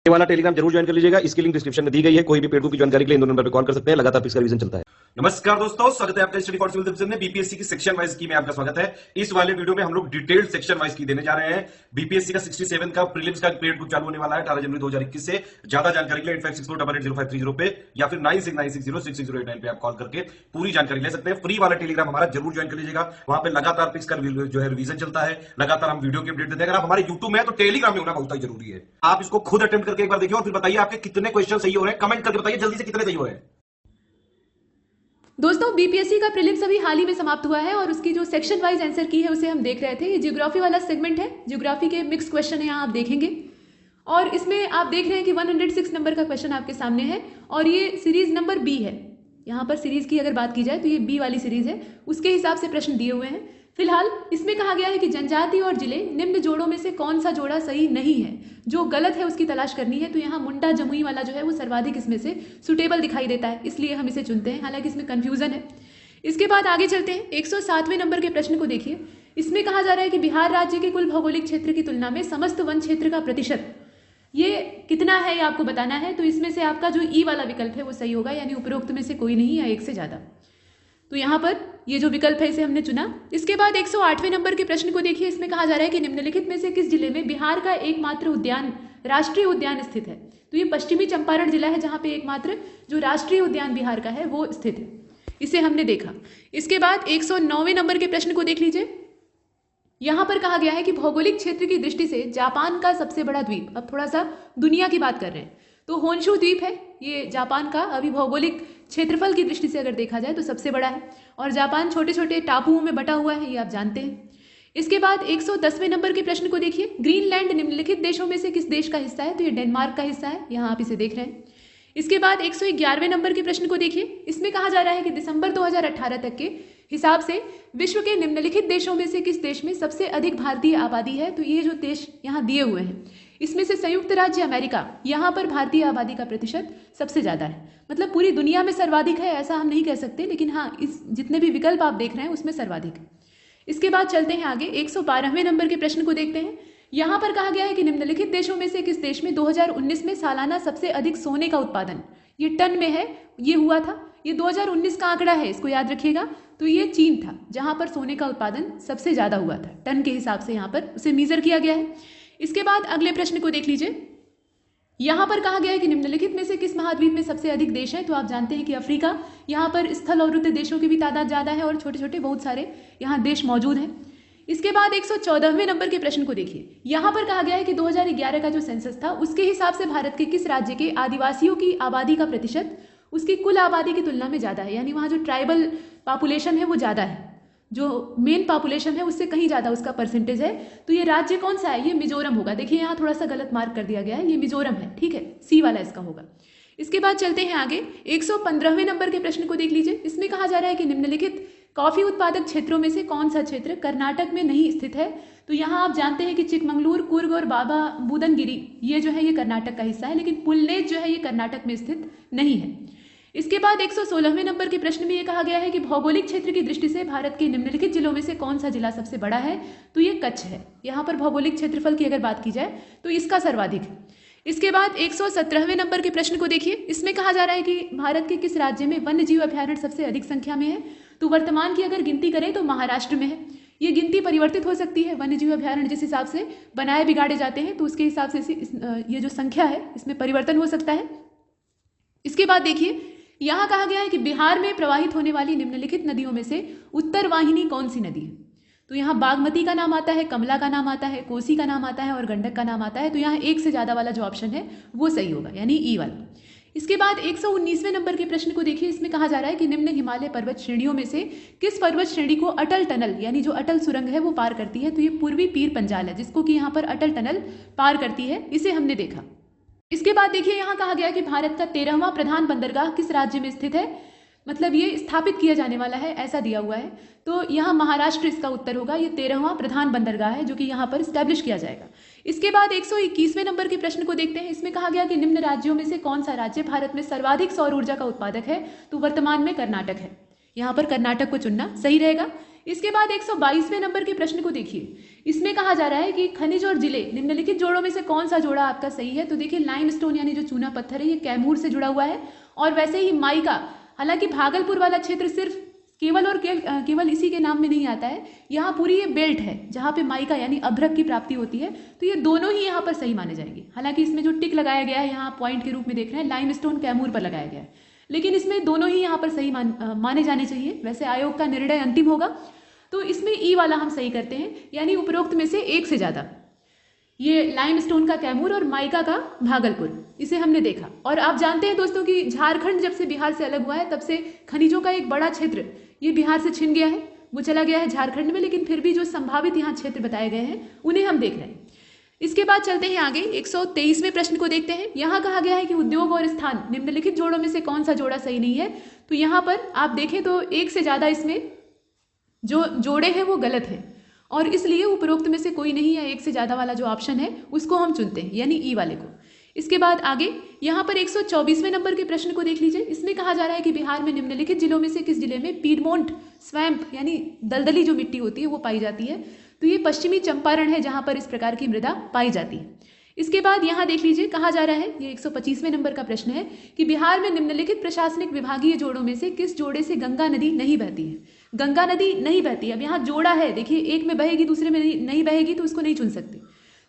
ये वाला टेलीग्राम जरूर ज्वाइन कर लीजिएगा, इसकी लिंक डिस्क्रिप्शन में दी गई है। कोई भी पेड बुक की जानकारी के लिए इन दो नंबर पर कॉल कर सकते हैं। लगातार इसका रिवीजन चलता है। नमस्कार दोस्तों, स्वागत है आपका स्टडी फॉर सिविल डिवीजन में बीपीएससी की सेक्शन वाइज की में आपका स्वागत है। इस वाले वीडियो में हम लोग डिटेल्ड सेक्शन वाइज की देने जा रहे हैं। बीपीएससी का 67 का प्रीलिम्स का पेड बुक चालू होने वाला है 18 जनवरी 2021 से। ज्यादा जानकारी के लिए 8564880530 पे या फिर 9696066089 पे आप कॉल करके पूरी जानकारी ले सकते हैं। फ्री वाला टेलीग्राम हमारा जरूर ज्वाइन कर लीजिएगा, वहां पे लगातार पिक्स का जो है रिवीजन चलता है, लगातार हम वीडियो की अपडेट देते हैं। अगर आप हमारे यूट्यूब में है तो टेलीग्राम में होना बहुत ही जरूरी है। आप इसको खुद अटेम्प्ट करके एक बार देखिए और फिर बताइए आपके कितने क्वेश्चन सही हो रहे हैं। कमेंट करके बताइए जल्दी से कितने सही हो रहे हैं। दोस्तों, बीपीएससी का प्रीलिम्स अभी हाल ही में समाप्त हुआ है और उसकी जो सेक्शन वाइज आंसर की है उसे हम देख रहे थे। ये ज्योग्राफी वाला सेगमेंट है, ज्योग्राफी के मिक्स क्वेश्चन है, यहाँ आप देखेंगे। और इसमें आप देख रहे हैं कि 106 नंबर का क्वेश्चन आपके सामने है और ये सीरीज नंबर बी है। यहाँ पर सीरीज की अगर बात की जाए तो ये बी वाली सीरीज है, उसके हिसाब से प्रश्न दिए हुए हैं। फिलहाल इसमें कहा गया है कि जनजाति और जिले निम्न जोड़ों में से कौन सा जोड़ा सही नहीं है, जो गलत है उसकी तलाश करनी है। तो यहाँ मुंडा जमुई वाला जो है वो सर्वाधिक इसमें से सुटेबल दिखाई देता है, इसलिए हम इसे चुनते हैं, हालांकि इसमें कंफ्यूजन है। इसके बाद आगे चलते हैं। 107वें नंबर के प्रश्न को देखिए। इसमें कहा जा रहा है कि बिहार राज्य के कुल भौगोलिक क्षेत्र की तुलना में समस्त वन क्षेत्र का प्रतिशत ये कितना है, ये आपको बताना है। तो इसमें से आपका जो ई वाला विकल्प है वो सही होगा, यानी उपरोक्त में से कोई नहीं या एक से ज्यादा। तो यहाँ पर ये जो विकल्प है इसे हमने चुना। इसके बाद 108वें नंबर के प्रश्न को देखिए। इसमें कहा जा रहा है कि निम्नलिखित में से किस जिले में बिहार का एकमात्र उद्यान राष्ट्रीय उद्यान स्थित है। तो ये पश्चिमी चंपारण जिला है जहाँ पे एकमात्र जो राष्ट्रीय उद्यान बिहार का है वो स्थित है, इसे हमने देखा। इसके बाद 109वें नंबर के प्रश्न को देख लीजिए। यहाँ पर कहा गया है कि भौगोलिक क्षेत्र की दृष्टि से जापान का सबसे बड़ा द्वीप, अब थोड़ा सा दुनिया की बात कर रहे हैं, तो होन्शु द्वीप है ये जापान का। अभी भौगोलिक क्षेत्रफल की दृष्टि से अगर देखा जाए तो सबसे बड़ा है और जापान छोटे छोटे टापुओं में बटा हुआ है, ये आप जानते हैं। इसके बाद 110वें नंबर के प्रश्न को देखिए। ग्रीनलैंड निम्नलिखित देशों में से किस देश का हिस्सा है। तो ये डेनमार्क का हिस्सा है, यहाँ आप इसे देख रहे हैं। इसके बाद 111वें नंबर के प्रश्न को देखिए। इसमें कहा जा रहा है कि दिसंबर 2018 तक के हिसाब से विश्व के निम्नलिखित देशों में से किस देश में सबसे अधिक भारतीय आबादी है। तो ये जो देश यहाँ दिए हुए हैं इसमें से संयुक्त राज्य अमेरिका, यहाँ पर भारतीय आबादी का प्रतिशत सबसे ज़्यादा है। मतलब पूरी दुनिया में सर्वाधिक है ऐसा हम नहीं कह सकते, लेकिन हाँ इस जितने भी विकल्प आप देख रहे हैं उसमें सर्वाधिक है। इसके बाद चलते हैं आगे। 112वें नंबर के प्रश्न को देखते हैं। यहाँ पर कहा गया है कि निम्नलिखित देशों में से किस देश में 2019 में सालाना सबसे अधिक सोने का उत्पादन, ये टन में है, ये हुआ था। ये 2019 का आंकड़ा है, इसको याद रखिएगा। तो ये चीन था जहाँ पर सोने का उत्पादन सबसे ज़्यादा हुआ था, टन के हिसाब से यहाँ पर उसे मीजर किया गया है। इसके बाद अगले प्रश्न को देख लीजिए। यहाँ पर कहा गया है कि निम्नलिखित में से किस महाद्वीप में सबसे अधिक देश हैं। तो आप जानते हैं कि अफ्रीका, यहाँ पर स्थल और वृत्त देशों की भी तादाद ज़्यादा है और छोटे छोटे बहुत सारे यहाँ देश मौजूद हैं। इसके बाद 114वें नंबर के प्रश्न को देखिए। यहाँ पर कहा गया है कि 2011 का जो सेंसस था उसके हिसाब से भारत के किस राज्य के आदिवासियों की आबादी का प्रतिशत उसकी कुल आबादी की तुलना में ज़्यादा है, यानी वहाँ जो ट्राइबल पॉपुलेशन है वो ज़्यादा है, जो मेन पॉपुलेशन है उससे कहीं ज़्यादा उसका परसेंटेज है। तो ये राज्य कौन सा है, ये मिजोरम होगा। देखिए यहाँ थोड़ा सा गलत मार्क कर दिया गया है, ये मिजोरम है, ठीक है, सी वाला इसका होगा। इसके बाद चलते हैं आगे। 115वें नंबर के प्रश्न को देख लीजिए। इसमें कहा जा रहा है कि निम्नलिखित कॉफी उत्पादक क्षेत्रों में से कौन सा क्षेत्र कर्नाटक में नहीं स्थित है। तो यहाँ आप जानते हैं कि चिकमंगलूर, कुर्ग और बाबा बुदनगिरी ये जो है ये कर्नाटक का हिस्सा है, लेकिन पुलनेज जो है ये कर्नाटक में स्थित नहीं है। इसके बाद 116वें नंबर के प्रश्न में ये कहा गया है कि भौगोलिक क्षेत्र की दृष्टि से भारत के निम्नलिखित जिलों में से कौन सा जिला सबसे बड़ा है। तो ये कच्छ है। यहाँ पर भौगोलिक क्षेत्रफल की अगर बात की जाए तो इसका सर्वाधिक है। इसके बाद 117वें नंबर के प्रश्न को देखिए। इसमें कहा जा रहा है कि भारत के किस राज्य में वन्य जीव अभ्यारण्य सबसे अधिक संख्या में है। तो वर्तमान की अगर गिनती करें तो महाराष्ट्र में है। ये गिनती परिवर्तित हो सकती है, वन्य जीव अभ्यारण्य जिस हिसाब से बनाए बिगाड़े जाते हैं तो उसके हिसाब से ये जो संख्या है इसमें परिवर्तन हो सकता है। इसके बाद देखिए यहाँ कहा गया है कि बिहार में प्रवाहित होने वाली निम्नलिखित नदियों में से उत्तर वाहिनी कौन सी नदी है। तो यहाँ बागमती का नाम आता है, कमला का नाम आता है, कोसी का नाम आता है और गंडक का नाम आता है। तो यहाँ एक से ज़्यादा वाला जो ऑप्शन है वो सही होगा, यानी ई वाला। इसके बाद 119वें नंबर के प्रश्न को देखिए। इसमें कहा जा रहा है कि निम्न हिमालय पर्वत श्रेणियों में से किस पर्वत श्रेणी को अटल टनल, यानी जो अटल सुरंग है वो पार करती है। तो ये पूर्वी पीर पंजाल है जिसको कि यहाँ पर अटल टनल पार करती है, इसे हमने देखा। इसके बाद देखिए यहाँ कहा गया कि भारत का 13वां प्रधान बंदरगाह किस राज्य में स्थित है, मतलब ये स्थापित किया जाने वाला है ऐसा दिया हुआ है। तो यहाँ महाराष्ट्र इसका उत्तर होगा। ये 13वां प्रधान बंदरगाह है जो कि यहाँ पर स्टैब्लिश किया जाएगा। इसके बाद 121वें नंबर के प्रश्न को देखते हैं। इसमें कहा गया कि निम्न राज्यों में से कौन सा राज्य भारत में सर्वाधिक सौर ऊर्जा का उत्पादक है। तो वर्तमान में कर्नाटक है, यहाँ पर कर्नाटक को चुनना सही रहेगा। इसके बाद 122वें नंबर के प्रश्न को देखिए। इसमें कहा जा रहा है कि खनिज और जिले निम्नलिखित जोड़ों में से कौन सा जोड़ा आपका सही है। तो देखिए लाइमस्टोन यानी जो चूना पत्थर है ये कैमूर से जुड़ा हुआ है, और वैसे ही माइका, हालांकि भागलपुर वाला क्षेत्र सिर्फ केवल इसी के नाम में नहीं आता है, यहाँ पूरी ये बेल्ट है जहाँ पे माइका यानी अभ्रक की प्राप्ति होती है। तो ये दोनों ही यहाँ पर सही माने जाएंगे। हालांकि इसमें जो टिक लगाया गया है यहाँ पॉइंट के रूप में देख रहे हैं, लाइमस्टोन कैमूर पर लगाया गया है, लेकिन इसमें दोनों ही यहाँ पर सही माने जाने चाहिए। वैसे आयोग का निर्णय अंतिम होगा, तो इसमें ई वाला हम सही करते हैं, यानी उपरोक्त में से एक से ज़्यादा। ये लाइमस्टोन का कैमूर और माइका का भागलपुर, इसे हमने देखा। और आप जानते हैं दोस्तों कि झारखंड जब से बिहार से अलग हुआ है तब से खनिजों का एक बड़ा क्षेत्र ये बिहार से छिन गया है, वो चला गया है झारखंड में, लेकिन फिर भी जो संभावित यहाँ क्षेत्र बताए गए हैं उन्हें हम देख रहे हैं। इसके बाद चलते हैं आगे, 123वें प्रश्न को देखते हैं। यहाँ कहा गया है कि उद्योग और स्थान निम्नलिखित जोड़ों में से कौन सा जोड़ा सही नहीं है। तो यहाँ पर आप देखें तो एक से ज़्यादा इसमें जो जोड़े हैं वो गलत हैं, और इसलिए उपरोक्त में से कोई नहीं है, एक से ज़्यादा वाला जो ऑप्शन है उसको हम चुनते हैं, यानी ई वाले को। इसके बाद आगे यहाँ पर 124वें नंबर के प्रश्न को देख लीजिए। इसमें कहा जा रहा है कि बिहार में निम्नलिखित जिलों में से किस जिले में पीडमोंट स्वैम्प यानी दलदली जो मिट्टी होती है वो पाई जाती है। तो ये पश्चिमी चंपारण है जहाँ पर इस प्रकार की मृदा पाई जाती है। इसके बाद यहाँ देख लीजिए, कहा जा रहा है, ये 125वें नंबर का प्रश्न है कि बिहार में निम्नलिखित प्रशासनिक विभागीय जोड़ों में से किस जोड़े से गंगा नदी नहीं बहती है। गंगा नदी नहीं बहती। अब यहाँ जोड़ा है, देखिए एक में बहेगी दूसरे में नहीं बहेगी, तो उसको नहीं चुन सकते।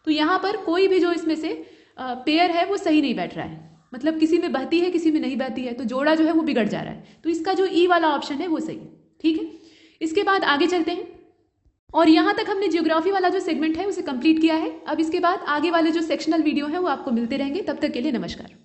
तो यहाँ पर कोई भी जो इसमें से पेयर है वो सही नहीं बैठ रहा है, मतलब किसी में बहती है किसी में नहीं बहती है, तो जोड़ा जो है वो बिगड़ जा रहा है। तो इसका जो ई वाला ऑप्शन है वो सही है, ठीक है। इसके बाद आगे चलते हैं, और यहाँ तक हमने ज्योग्राफी वाला जो सेगमेंट है उसे कंप्लीट किया है। अब इसके बाद आगे वाले जो सेक्शनल वीडियो है वो आपको मिलते रहेंगे। तब तक के लिए नमस्कार।